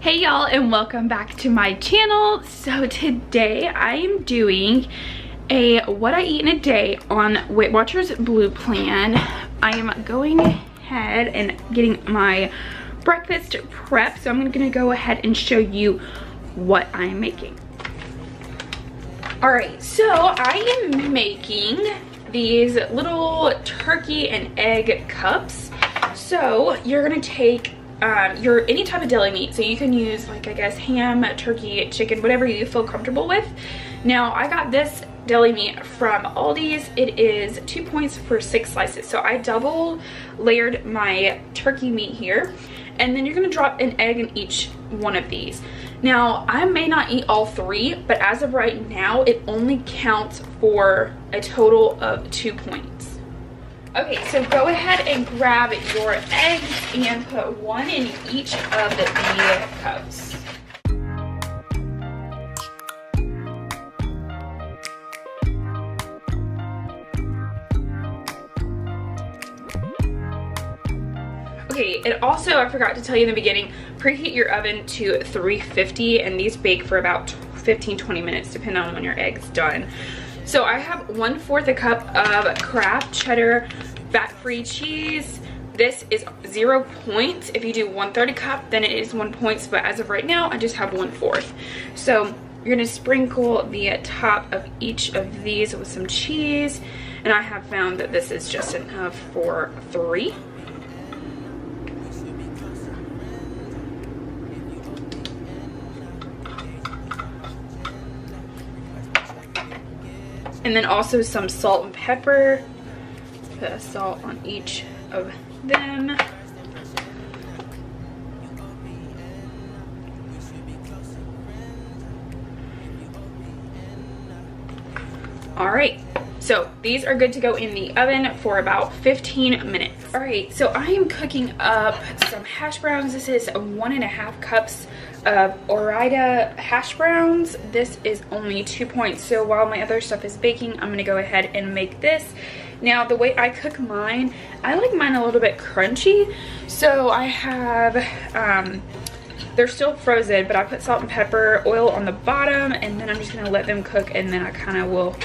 Hey y'all, and welcome back to my channel. So today I am doing a what I eat in a day on Weight Watchers Blue Plan. I am going ahead and getting my breakfast prep, so I'm gonna go ahead and show you what I'm making. Alright, so I am making these little turkey and egg cups. So you're gonna take any type of deli meat, so you can use, like, I guess ham, turkey, chicken, whatever you feel comfortable with. Now I got this deli meat from Aldi's. It is 2 points for 6 slices, so I double layered my turkey meat here, and then you're gonna drop an egg in each one of these. Now I may not eat all 3, but as of right now it only counts for a total of 2 points. Okay, so go ahead and grab your eggs and put 1 in each of the cups. Okay, and also I forgot to tell you in the beginning, preheat your oven to 350, and these bake for about 15-20 minutes depending on when your egg's done. So I have 1/4 a cup of Kraft cheddar fat-free cheese. This is 0 points. If you do 1/3 a cup, then it is 1 point, but as of right now, I just have 1/4. So you're gonna sprinkle the top of each of these with some cheese, and I have found that this is just enough for 3. And then also some salt and pepper. Put a salt on each of them. All right, so these are good to go in the oven for about 15 minutes. All right, so I am cooking up some hash browns. This is 1.5 cups of Ore-Ida hash browns. This is only 2 points, so while my other stuff is baking, I'm gonna go ahead and make this. Now the way I cook mine, I like mine a little bit crunchy, so I have they're still frozen, but I put salt and pepper, oil on the bottom, and then I'm just gonna let them cook, and then I kind of will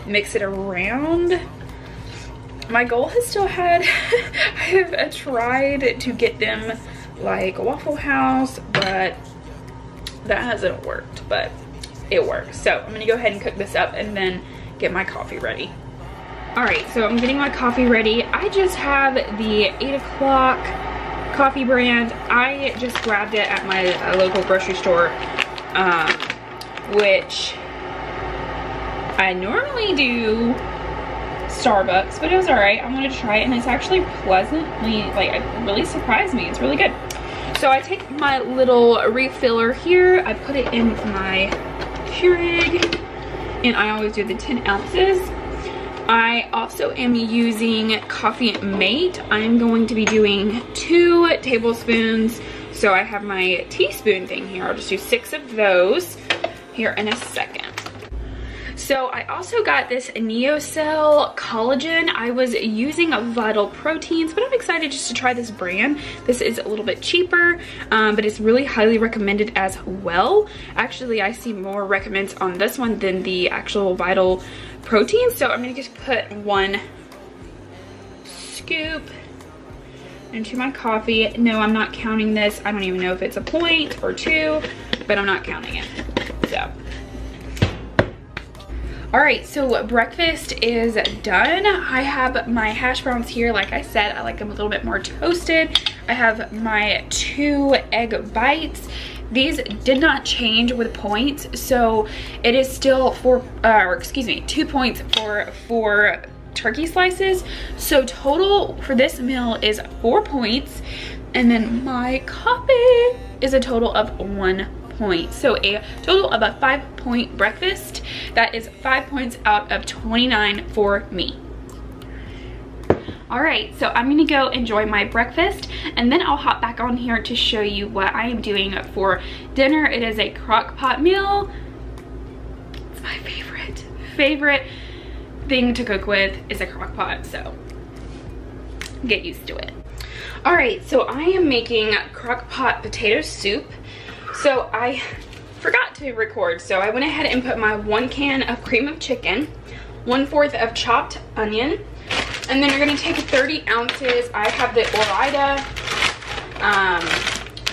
mix it around. My goal has still had I have tried to get them like Waffle House, but that hasn't worked, but it works. So I'm gonna go ahead and cook this up and then get my coffee ready. All right, so I'm getting my coffee ready. I just have the 8 o'clock coffee brand. I just grabbed it at my local grocery store, which I normally do Starbucks, but it was all right. I'm gonna try it, and it's actually pleasantly, like, it really surprised me. It's really good. So I take my little refiller here, I put it in my Keurig, and I always do the 10 ounces. I also am using Coffee Mate. I'm going to be doing 2 tablespoons. So I have my teaspoon thing here. I'll just do 6 of those here in a second. So I also got this NeoCell collagen. I was using Vital Proteins, but I'm excited just to try this brand. This is a little bit cheaper, but it's really highly recommended as well. Actually, I see more recommends on this one than the actual Vital Proteins. So I'm gonna just put 1 scoop into my coffee. No, I'm not counting this. I don't even know if it's a point or 2, but I'm not counting it, so. All right, so breakfast is done. I have my hash browns here. Like I said, I like them a little bit more toasted. I have my 2 egg bites. These did not change with points, so it is still 2 points for 4 turkey slices. So total for this meal is 4 points, and then my coffee is a total of 1 point. So a total of a 5-point breakfast. That is 5 points out of 29 for me. All right, so I'm gonna go enjoy my breakfast, and then I'll hop back on here to show you what I am doing for dinner. It is a crock pot meal. It's my favorite thing to cook with is a crock pot, so get used to it. All right, so I am making crock pot potato soup. So I forgot to record, so I went ahead and put my 1 can of cream of chicken, 1/4 of chopped onion, and then you're gonna take 30 ounces. I have the Ore-Ida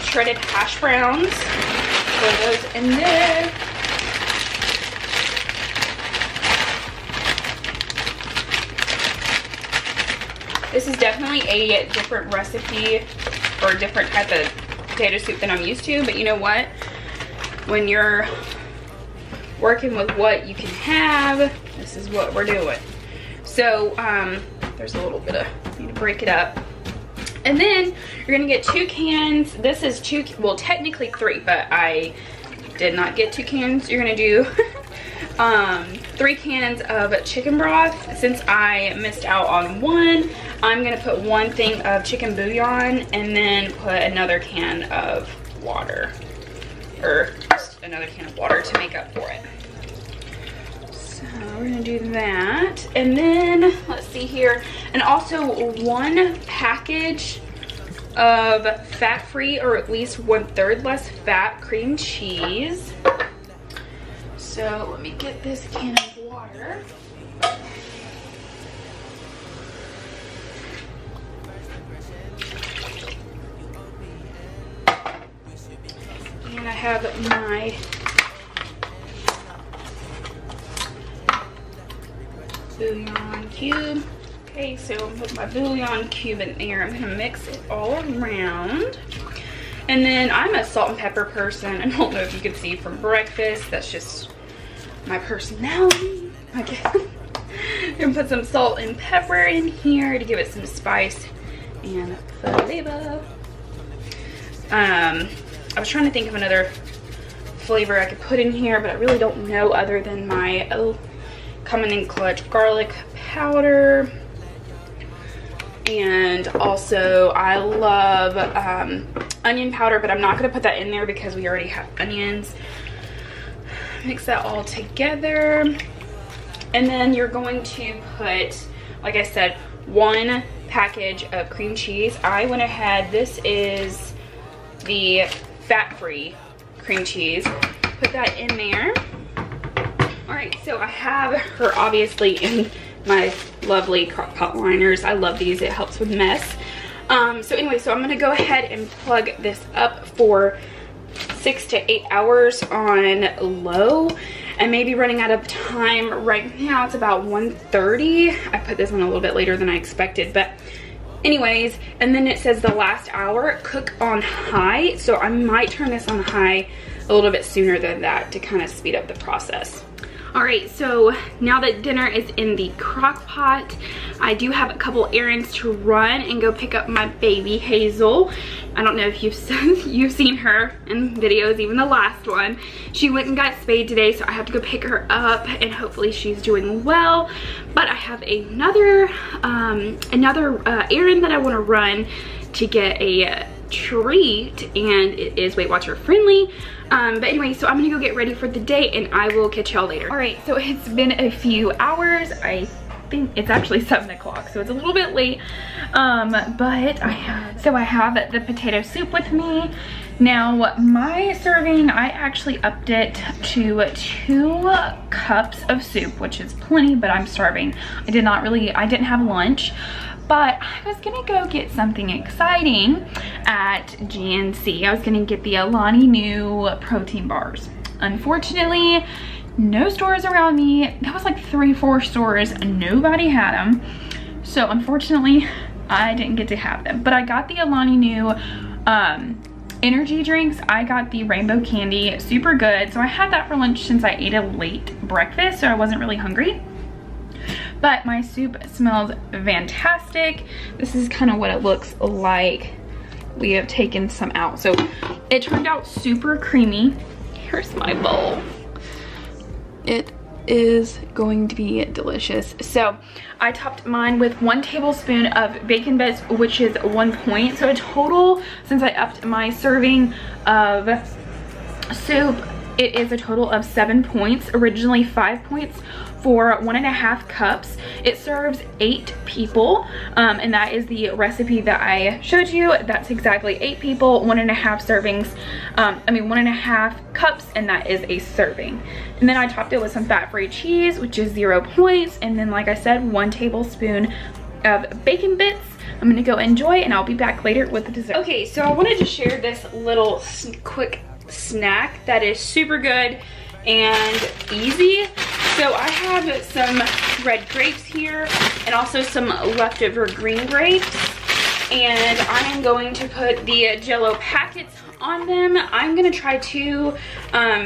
shredded hash browns. Throw those in there. This is definitely a different recipe or a different type of potato soup than I'm used to, but you know what? When you're working with what you can have, this is what we're doing. So there's a little bit of, need to break it up. And then you're gonna get 2 cans. This is 2, well technically 3, but I did not get 2 cans. You're gonna do 3 cans of chicken broth. Since I missed out on 1, I'm gonna put 1 thing of chicken bouillon and then put another can of water, or just another can of water to make up for it. So we're gonna do that. And then let's see here, and also 1 package of fat-free, or at least 1/3 less fat cream cheese. So let me get this can of water. And I have my bouillon cube. Okay, so I'm gonna put my bouillon cube in there. I'm gonna mix it all around. And then I'm a salt and pepper person. I don't know if you could see from breakfast. That's just my personality. Okay. I'm gonna put some salt and pepper in here to give it some spice and flavor. I was trying to think of another flavor I could put in here, but I really don't know other than my Coming in Clutch garlic powder. And also I love onion powder, but I'm not gonna put that in there because we already have onions. Mix that all together. And then you're going to put, like I said, 1 package of cream cheese. I went ahead, this is the fat-free cream cheese. Put that in there. All right, so I have her obviously in my lovely crock pot liners. I love these, it helps with mess. So anyway, so I'm gonna go ahead and plug this up for 6 to 8 hours on low. I may be running out of time. Right now it's about 1:30. I put this on a little bit later than I expected, but anyways, and then it says the last hour, cook on high. So I might turn this on high a little bit sooner than that to kind of speed up the process. All right, so now that dinner is in the crock pot, I do have a couple errands to run and go pick up my baby Hazel. I don't know if you've seen her in videos, even the last one. She went and got spayed today, so I have to go pick her up and hopefully she's doing well. But I have another errand that I want to run to get a treat, and it is Weight Watcher friendly. But anyway, so I'm gonna go get ready for the day and I will catch y'all later. All right, so it's been a few hours. I think it's actually 7 o'clock, so it's a little bit late. But I have the potato soup with me. Now my serving, I actually upped it to 2 cups of soup, which is plenty, but I'm starving. I didn't have lunch. But I was gonna go get something exciting at GNC. I was gonna get the Alani Nu protein bars. Unfortunately, no stores around me. That was like 3-4 stores, nobody had them. So unfortunately, I didn't get to have them. But I got the Alani Nu energy drinks. I got the rainbow candy, super good. So I had that for lunch since I ate a late breakfast, so I wasn't really hungry. But my soup smells fantastic. This is kind of what it looks like. We have taken some out. So it turned out super creamy. Here's my bowl. It is going to be delicious. So I topped mine with 1 tablespoon of bacon bits, which is 1 point. So a total, since I upped my serving of soup, it is a total of 7 points, originally 5 points for 1.5 cups. It serves 8 people, and that is the recipe that I showed you. That's exactly 8 people, 1.5 servings, 1.5 cups, and that is a serving. And then I topped it with some fat-free cheese, which is 0 points, and then like I said, 1 tablespoon of bacon bits. I'm gonna go enjoy, and I'll be back later with the dessert. Okay, so I wanted to share this little quick snack that is super good and easy. So I have some red grapes here and also some leftover green grapes, and I am going to put the Jell-O packets on them. I'm gonna try 2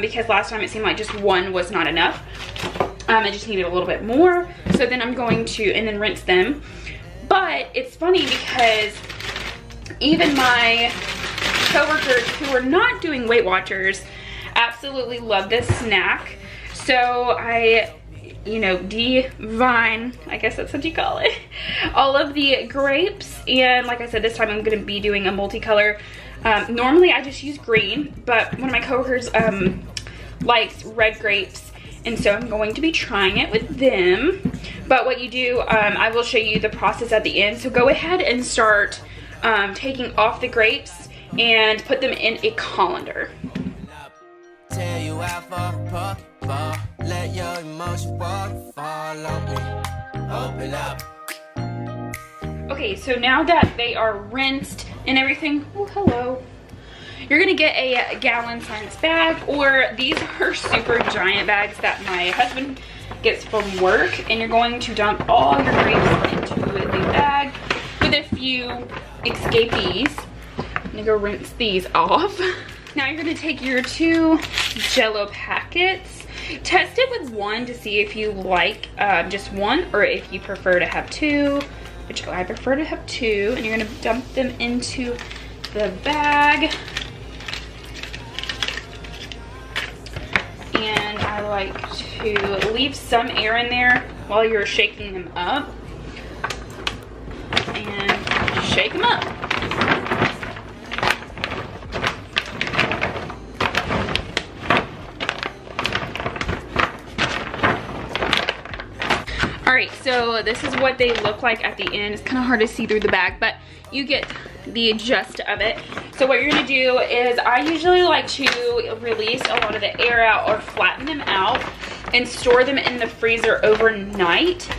because last time it seemed like just 1 was not enough. I just needed a little bit more. So then I'm going to, and then rinse them. But it's funny because even my coworkers who are not doing Weight Watchers absolutely love this snack. So I, divine, I guess that's what you call it, all of the grapes. And like I said, this time I'm gonna be doing a multicolor. Normally I just use green, but one of my coworkers likes red grapes, and so I'm going to be trying it with them. But what you do, I will show you the process at the end. So go ahead and start taking off the grapes and put them in a colander. Tell you let your emotion follow me. Open up. Okay, so now that they are rinsed and everything, oh hello. You're gonna get a gallon size bag, or these are super giant bags that my husband gets from work, and you're going to dump all your grapes into the bag with a few escapees. I'm gonna go rinse these off. Now you're gonna take your 2 Jell-O packets, test it with 1 to see if you like just 1, or if you prefer to have 2, which I prefer to have 2, and you're gonna dump them into the bag. And I like to leave some air in there while you're shaking them up, and shake them up. Alright, so this is what they look like at the end. It's kind of hard to see through the bag, but you get the gist of it. So what you're going to do is, I usually like to release a lot of the air out or flatten them out and store them in the freezer overnight.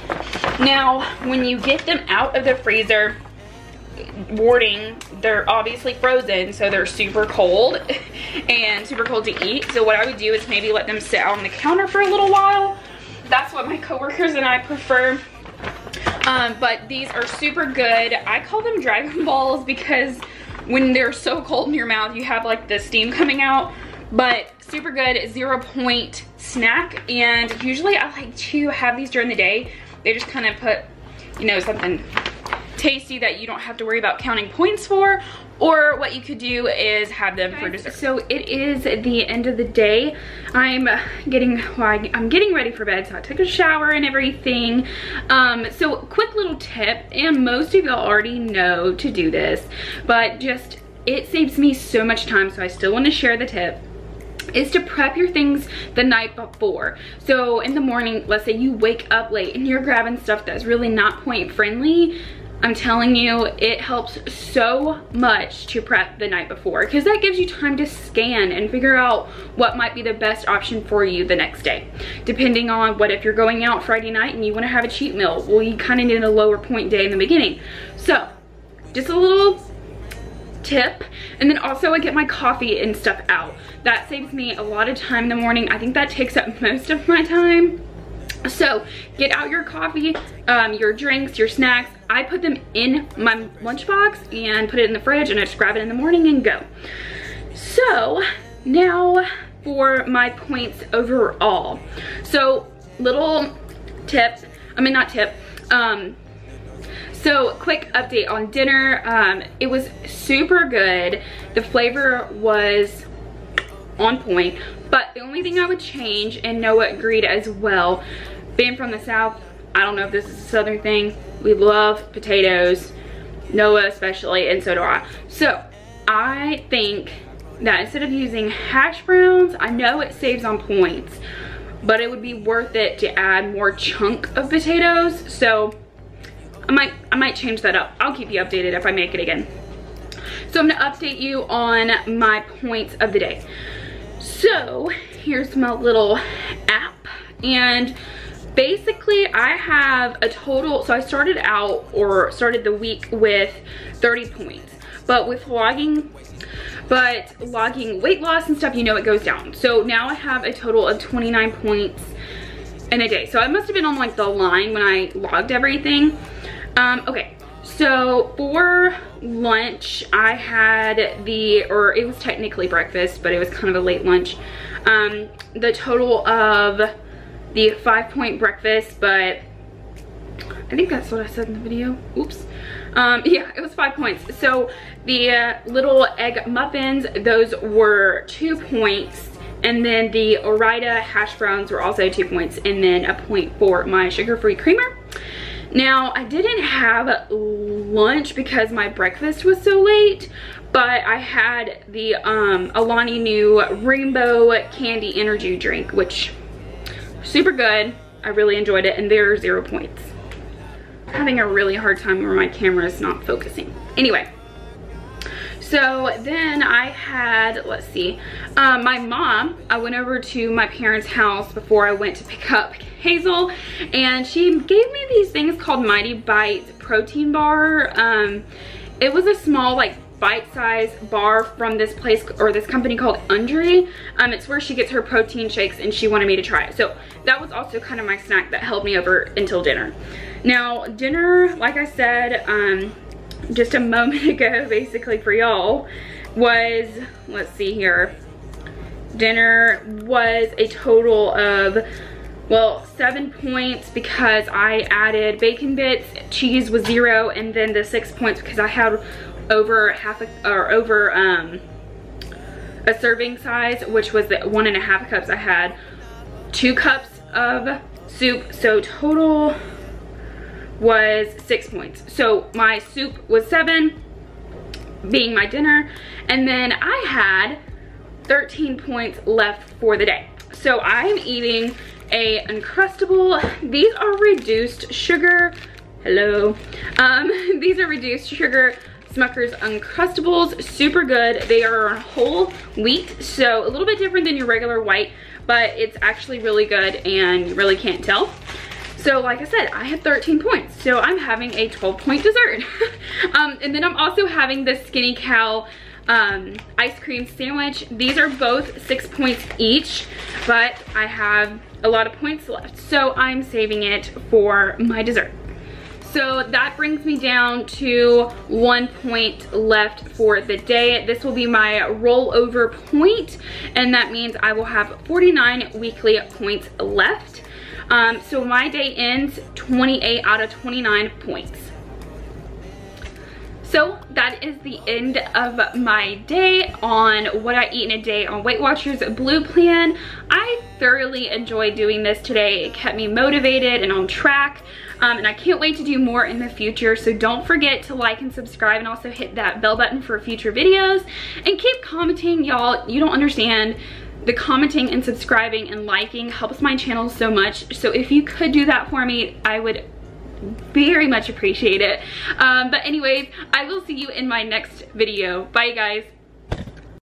Now, when you get them out of the freezer, warning, they're obviously frozen, so they're super cold and super cold to eat. So what I would do is maybe let them sit on the counter for a little while. That's what my coworkers and I prefer. But these are super good. I call them Dragon Balls because when they're so cold in your mouth, you have like the steam coming out. But super good, 0 point snack. And usually I like to have these during the day. They just kind of put, something tasty that you don't have to worry about counting points for. Or what you could do is have them for dessert. So it is the end of the day. I'm getting ready for bed, so I took a shower and everything. So quick little tip, and most of y'all already know to do this, but just, it saves me so much time, so I still want to share the tip, is to prep your things the night before. So in the morning, let's say you wake up late and you're grabbing stuff that's really not point friendly. I'm telling you, it helps so much to prep the night before, because that gives you time to scan and figure out what might be the best option for you the next day. Depending on what, if you're going out Friday night and you want to have a cheat meal, well, you kind of need a lower point day in the beginning. So just a little tip. And then also I get my coffee and stuff out. That saves me a lot of time in the morning. I think that takes up most of my time. So get out your coffee, your drinks, your snacks. I put them in my lunchbox and put it in the fridge, and I just grab it in the morning and go. So now for my points overall. So little tip, so quick update on dinner. It was super good. The flavor was on point, but the only thing I would change, and Noah agreed as well, being from the South, I don't know if this is a Southern thing, we love potatoes, Noah especially, and so do I. So I think that instead of using hash browns, I know it saves on points, but it would be worth it to add more chunk of potatoes. So I might change that up. I'll keep you updated if I make it again. So I'm gonna update you on my points of the day. So here's my little app, and basically I have a total, so I started the week with 30 points, but logging weight loss and stuff, you know, it goes down. So now I have a total of 29 points in a day. So I must have been on like the line when I logged everything. Okay, so for lunch I had it was technically breakfast, but it was kind of a late lunch. The total of the 5-point breakfast, but I think that's what I said in the video. Oops. Yeah, it was 5 points. So the little egg muffins, those were 2 points. And then the Orida hash browns were also 2 points. And then a point for my sugar-free creamer. Now, I didn't have lunch because my breakfast was so late, but I had the Alani Nu Rainbow Candy Energy Drink, which super good. I really enjoyed it, and they're 0 points. I'm having a really hard time where my camera is not focusing. Anyway, so then I had, let's see, my mom, I went over to my parents' house before I went to pick up Hazel, and she gave me these things called Mighty Bites protein bar. It was a small, like, bite-sized bar from this place, or this company called Undri. It's where she gets her protein shakes, and she wanted me to try it. So that was also kind of my snack that held me over until dinner. Now, dinner, like I said, just a moment ago, basically for y'all, was, let's see here, dinner was a total of, well, 7 points because I added bacon bits, cheese was 0, and then the 6 points because I had over a serving size, which was the 1.5 cups. I had 2 cups of soup, so total was 6 points. So my soup was 7, being my dinner, and then I had 13 points left for the day. So I'm eating a Uncrustable. These are reduced sugar. Hello. These are reduced sugar Smucker's Uncrustables. Super good. They are on whole wheat, so a little bit different than your regular white, but it's actually really good and you really can't tell. So like I said, I had 13 points, so I'm having a 12-point dessert. And then I'm also having the Skinny Cow ice cream sandwich. These are both 6 points each, but I have a lot of points left, so I'm saving it for my dessert. So that brings me down to 1 point left for the day. This will be my rollover point, and that means I will have 49 weekly points left. So my day ends 28 out of 29 points. So that is the end of my day on what I eat in a day on Weight Watchers Blue Plan. I thoroughly enjoyed doing this today. It kept me motivated and on track. And I can't wait to do more in the future. So don't forget to like and subscribe, and also hit that bell button for future videos. And keep commenting, y'all. You don't understand. The commenting and subscribing and liking helps my channel so much. So if you could do that for me, I would very much appreciate it. But anyways, I will see you in my next video. Bye, guys.